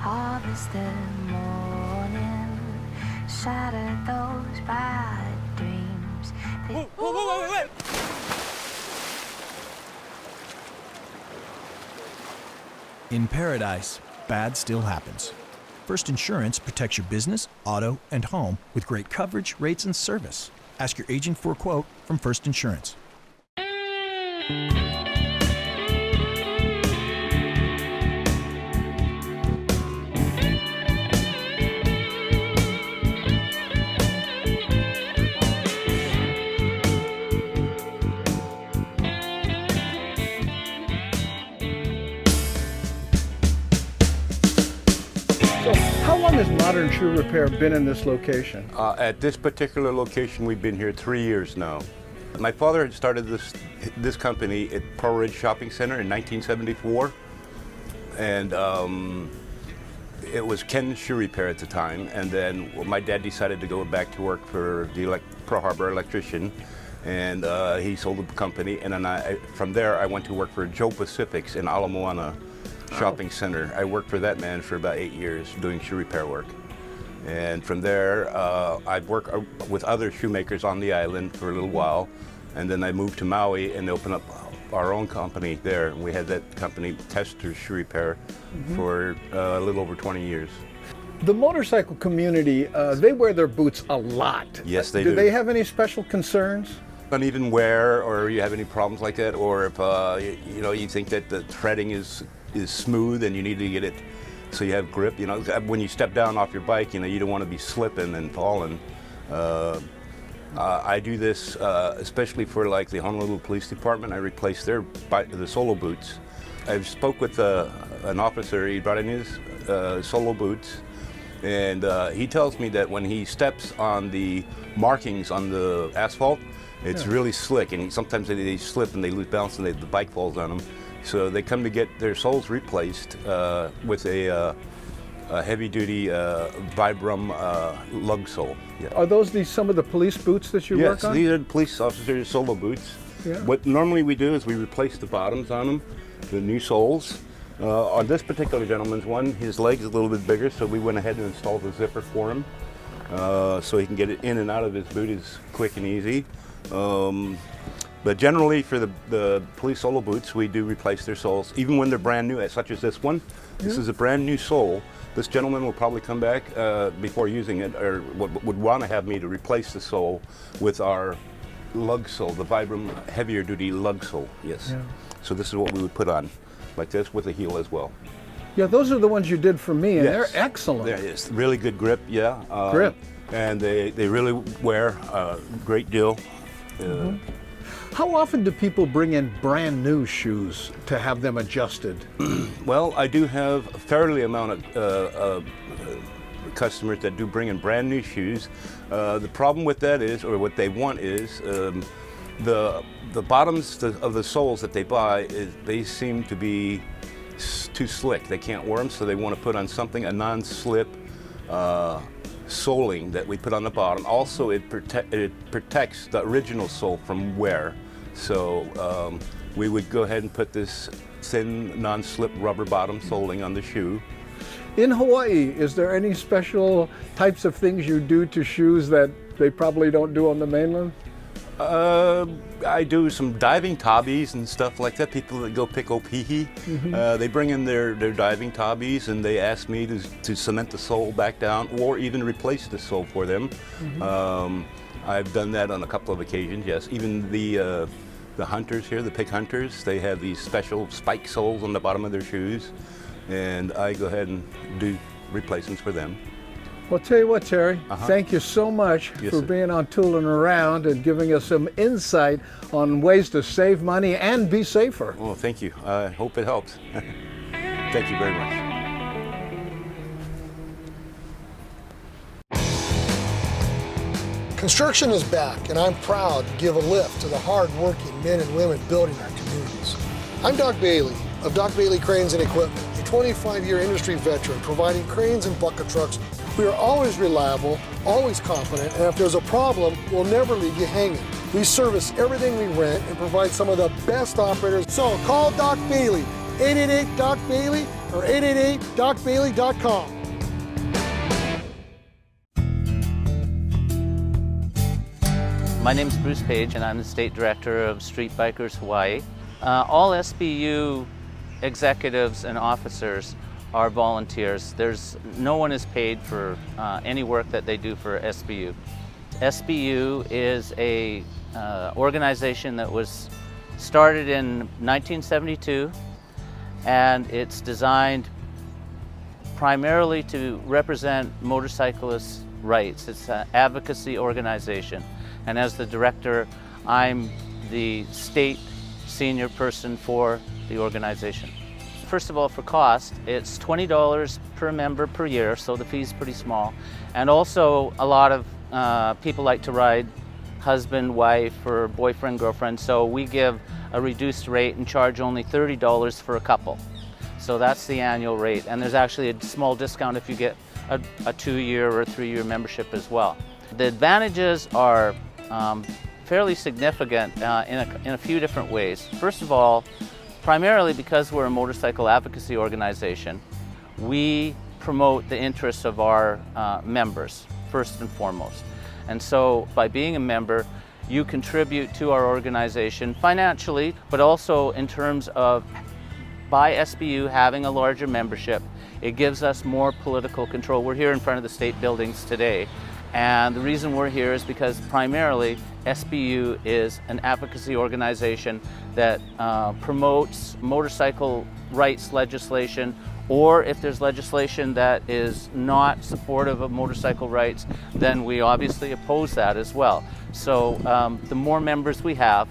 harvested morning, shattered those bright dreams. Wait. In paradise, bad still happens. First Insurance protects your business, auto, and home with great coverage, rates, and service. Ask your agent for a quote from First Insurance. How long has Modern Shoe Repair been in this location? At this particular location, we've been here 3 years now. My father had started this company at Pearl Ridge Shopping Center in 1974, and it was Ken's Shoe Repair at the time. And then my dad decided to go back to work for the Pearl Harbor electrician, and he sold the company. And then from there, I went to work for Joe Pacific's in Ala Moana Shopping Center. I worked for that man for about 8 years doing shoe repair work. And from there, I've worked with other shoemakers on the island for a little while. And then I moved to Maui and opened up our own company there. And we had that company, Testers Shoe Repair, for a little over 20 years. The motorcycle community, they wear their boots a lot. Yes, they do. Do they have any special concerns? Uneven wear, or you have any problems like that, or if you think that the treading is smooth and you need to get it so you have grip. When you step down off your bike, you don't want to be slipping and falling. I do this especially for like the Honolulu Police Department. I replace the solo boots. I spoke with an officer. He brought in his solo boots, and he tells me that when he steps on the markings on the asphalt, it's really slick, and sometimes they slip and they lose balance and the bike falls on them. So they come to get their soles replaced with a heavy-duty Vibram lug sole. Yeah. Are those some of the police boots that you work on? Yes, these are the police officers' solo boots. Yeah. What normally we do is we replace the bottoms on them, the new soles. On this particular gentleman's one, his leg's a little bit bigger, so we went ahead and installed a zipper for him so he can get it in and out of his boot as quick and easy. But generally for the police solo boots, we do replace their soles, even when they're brand new, such as this one. This is a brand new sole. This gentleman will probably come back before using it, or would want to have me to replace the sole with our lug sole, the Vibram heavier duty lug sole, yes. Yeah. So this is what we would put on, like this, with a heel as well. Yeah, those are the ones you did for me, and yes. they're excellent. It's really good grip, yeah. Grip. And they really wear a great deal. How often do people bring in brand new shoes to have them adjusted? Well, I do have a fairly amount of customers that do bring in brand new shoes. The problem with that is, or what they want is, the bottoms of the soles that they buy, they seem to be too slick. They can't wear them, so they want to put on something, a non-slip soling that we put on the bottom. Also, it protects the original sole from wear. So we would go ahead and put this thin, non-slip rubber bottom soling on the shoe. In Hawaii, is there any special types of things you do to shoes that they probably don't do on the mainland? I do some diving tabbies and stuff like that. People that go pick opihi, they bring in their diving tabbies and they ask me to cement the sole back down or even replace the sole for them. I've done that on a couple of occasions, yes. Even the hunters here, the pig hunters, they have these special spike soles on the bottom of their shoes, and I go ahead and do replacements for them. Well, tell you what, Terry, thank you so much for being on Toolin Around and giving us some insight on ways to save money and be safer. Well, thank you. I hope it helps. Thank you very much. Construction is back, and I'm proud to give a lift to the hard-working men and women building our communities. I'm Doc Bailey of Doc Bailey Cranes and Equipment, a 25-year industry veteran providing cranes and bucket trucks. We are always reliable, always confident, and if there's a problem, we'll never leave you hanging. We service everything we rent and provide some of the best operators. So call Doc Bailey, 888-DOC-BAILEY or 888-DOCBAILEY.com. My name is Bruce Paige, and I'm the State Director of Street Bikers Hawaii. All SBU executives and officers are volunteers. No one is paid for any work that they do for SBU. SBU is a organization that was started in 1972, and it's designed primarily to represent motorcyclists' rights. It's an advocacy organization. And as the director, I'm the state senior person for the organization. First of all, for cost, it's $20 per member per year, so the fee's pretty small. And also, a lot of people like to ride husband, wife, or boyfriend, girlfriend, so we give a reduced rate and charge only $30 for a couple. So that's the annual rate, and there's actually a small discount if you get a 2-year or 3-year membership as well. The advantages are fairly significant in a few different ways. First of all, primarily because we're a motorcycle advocacy organization, we promote the interests of our members, first and foremost. And so by being a member, you contribute to our organization financially, but also in terms of, by SBU having a larger membership, it gives us more political control. We're here in front of the state buildings today. And the reason we're here is because primarily SBU is an advocacy organization that promotes motorcycle rights legislation, or if there's legislation that is not supportive of motorcycle rights, then we obviously oppose that as well. So the more members we have,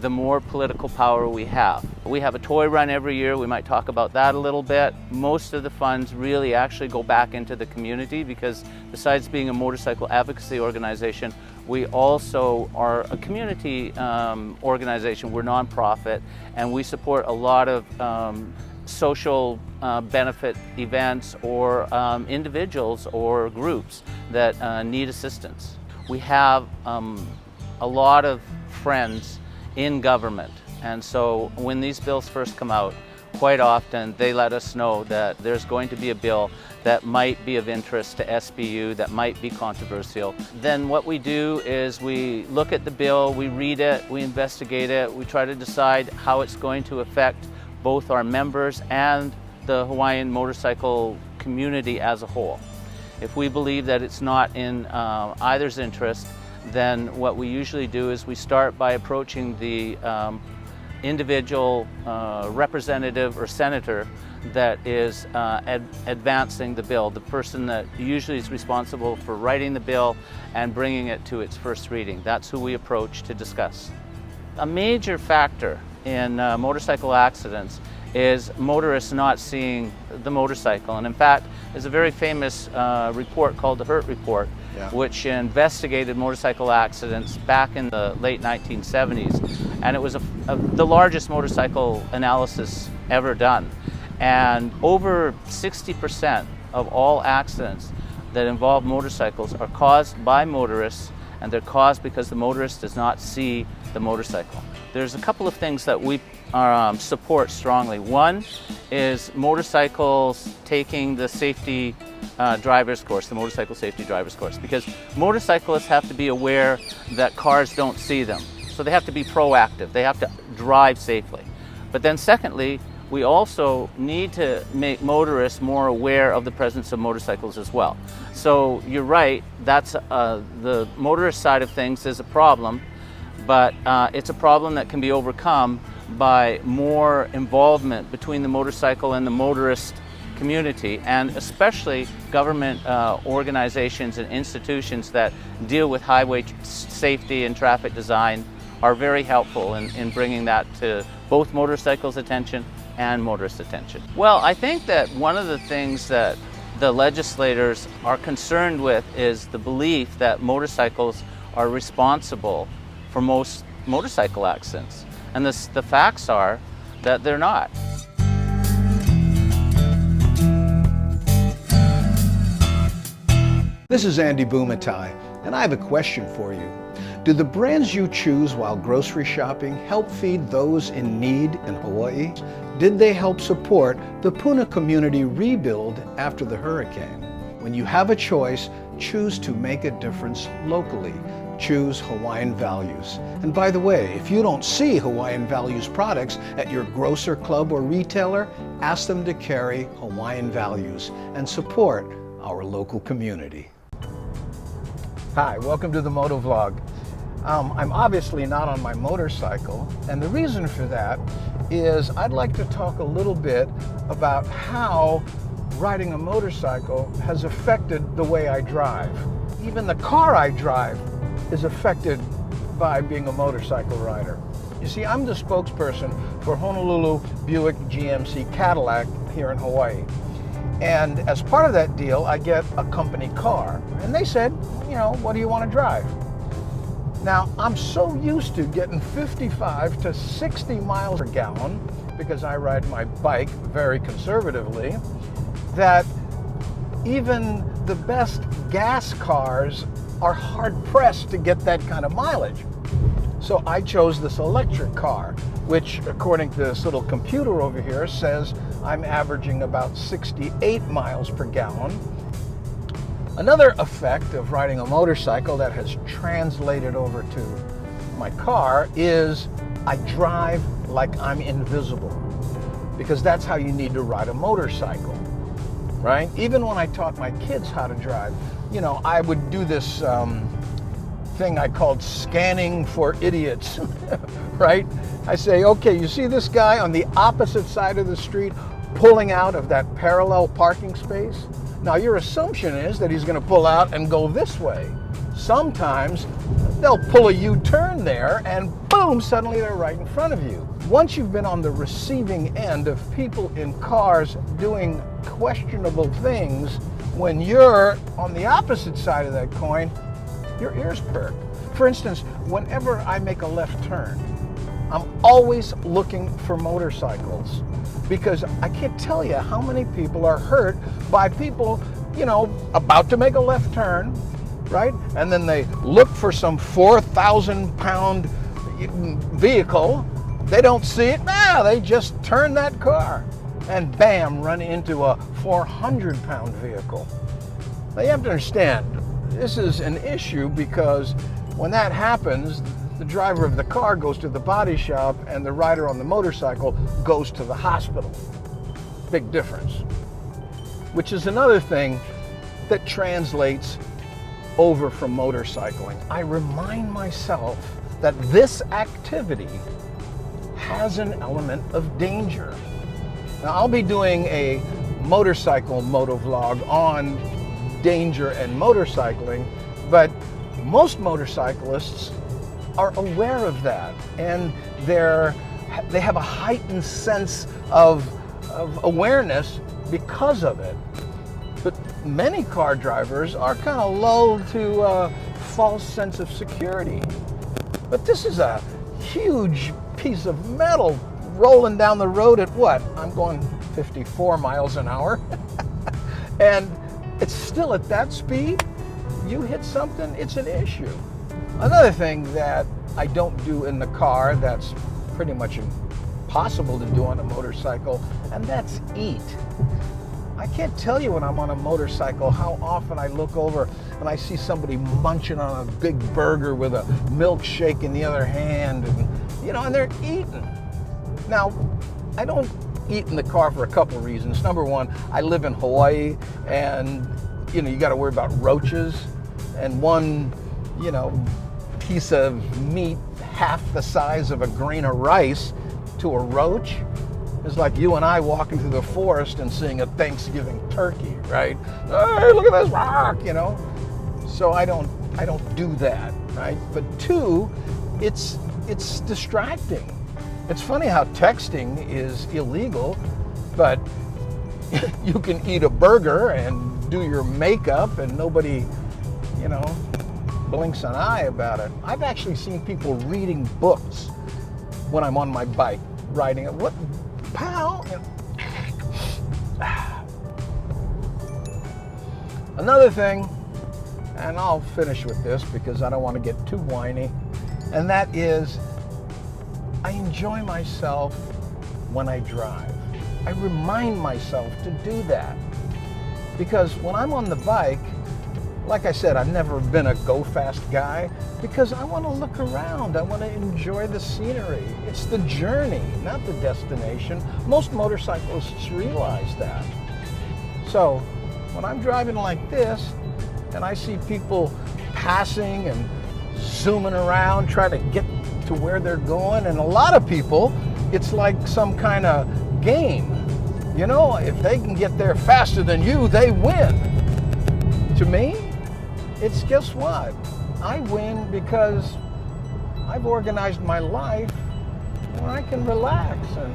the more political power we have. We have a toy run every year. We might talk about that a little bit. Most of the funds really actually go back into the community, because besides being a motorcycle advocacy organization, we also are a community organization. We're nonprofit, and we support a lot of social benefit events or individuals or groups that need assistance. We have a lot of friends in government, and so when these bills first come out, quite often they let us know that there's going to be a bill that might be of interest to SBU, that might be controversial. Then what we do is we look at the bill, we read it, we investigate it, we try to decide how it's going to affect both our members and the Hawaiian motorcycle community as a whole. If we believe that it's not in either's interest, then what we usually do is we start by approaching the individual representative or senator that is advancing the bill, the person that usually is responsible for writing the bill and bringing it to its first reading. That's who we approach to discuss. A major factor in motorcycle accidents is motorists not seeing the motorcycle. And in fact, there's a very famous report called the Hurt Report, which investigated motorcycle accidents back in the late 1970s. And it was the largest motorcycle analysis ever done. And over 60% of all accidents that involve motorcycles are caused by motorists, and they're caused because the motorist does not see the motorcycle. There's a couple of things that we support strongly. One is motorcycles taking the safety driver's course, the motorcycle safety driver's course, because motorcyclists have to be aware that cars don't see them. So they have to be proactive. They have to drive safely. But then secondly, we also need to make motorists more aware of the presence of motorcycles as well. So you're right, that's the motorist side of things is a problem, but it's a problem that can be overcome by more involvement between the motorcycle and the motorist community, and especially government organizations and institutions that deal with highway safety and traffic design are very helpful in bringing that to both motorcycles' attention and motorist attention. Well, I think that one of the things that the legislators are concerned with is the belief that motorcycles are responsible for most motorcycle accidents. And the facts are that they're not. This is Andy Bumatai, and I have a question for you. Do the brands you choose while grocery shopping help feed those in need in Hawaii? Did they help support the Puna community rebuild after the hurricane? When you have a choice, choose to make a difference locally. Choose Hawaiian Values. And by the way, if you don't see Hawaiian Values products at your grocer, club, or retailer, ask them to carry Hawaiian Values and support our local community. Hi, welcome to the MotoVlog. I'm obviously not on my motorcycle, and the reason for that is I'd like to talk a little bit about how riding a motorcycle has affected the way I drive. Even the car I drive is affected by being a motorcycle rider. You see, I'm the spokesperson for Honolulu Buick GMC Cadillac here in Hawaii. And as part of that deal, I get a company car. And they said, you know, what do you want to drive? Now, I'm so used to getting 55 to 60 miles per gallon, because I ride my bike very conservatively, that even the best gas cars are hard-pressed to get that kind of mileage. So I chose this electric car, which, according to this little computer over here, says I'm averaging about 68 miles per gallon. Another effect of riding a motorcycle that has translated over to my car is I drive like I'm invisible, because that's how you need to ride a motorcycle, right? Even when I taught my kids how to drive, you know, I would do this thing I called scanning for idiots, right? I say, okay, you see this guy on the opposite side of the street pulling out of that parallel parking space? Now, your assumption is that he's going to pull out and go this way. Sometimes they'll pull a U-turn there and boom, suddenly they're right in front of you. Once you've been on the receiving end of people in cars doing questionable things, when you're on the opposite side of that coin, your ears perk. For instance, whenever I make a left turn, I'm always looking for motorcycles, because I can't tell you how many people are hurt by people, you know, about to make a left turn, right? And then they look for some 4,000-pound vehicle. They don't see it. They just turn that car and bam, run into a 400-pound vehicle. Now you have to understand, this is an issue because when that happens, the driver of the car goes to the body shop and the rider on the motorcycle goes to the hospital. Big difference. Which is another thing that translates over from motorcycling. I remind myself that this activity has an element of danger. Now, I'll be doing a motorcycle MotoVlog on danger and motorcycling, but most motorcyclists are aware of that, and they have a heightened sense of awareness because of it. But many car drivers are kind of lulled to a false sense of security. But this is a huge piece of metal rolling down the road at what? I'm going 54 miles an hour. And it's still at that speed. You hit something, it's an issue. Another thing that I don't do in the car that's pretty much impossible to do on a motorcycle, and that's eat. I can't tell you when I'm on a motorcycle how often I look over and I see somebody munching on a big burger with a milkshake in the other hand, and you know, and they're eating. Now, I don't eat in the car for a couple reasons. Number one, I live in Hawaii, and you know, you got to worry about roaches, and one, you know, piece of meat half the size of a grain of rice to a roach is like you and I walking through the forest and seeing a Thanksgiving turkey, right? Hey, look at this rock, you know. So I don't do that, right? But two, it's distracting. It's funny how texting is illegal, but you can eat a burger and do your makeup and nobody, you know, blinks an eye about it. I've actually seen people reading books when I'm on my bike, riding it. What, pal? Another thing and I'll finish with this because I don't want to get too whiny, and that is, I enjoy myself when I drive. I remind myself to do that. Because when I'm on the bike, like I said, I've never been a go fast guy because I want to look around. I want to enjoy the scenery. It's the journey, not the destination. Most motorcyclists realize that. So when I'm driving like this and I see people passing and zooming around, trying to get to where they're going, and a lot of people, it's like some kind of game. You know, if they can get there faster than you, they win. To me, it's guess what? I win because I've organized my life where I can relax and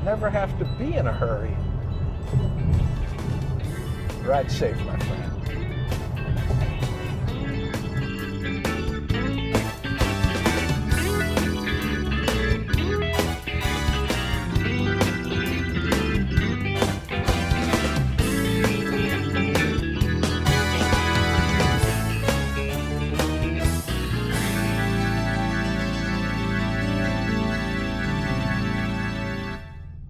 never have to be in a hurry. Ride safe, my friend.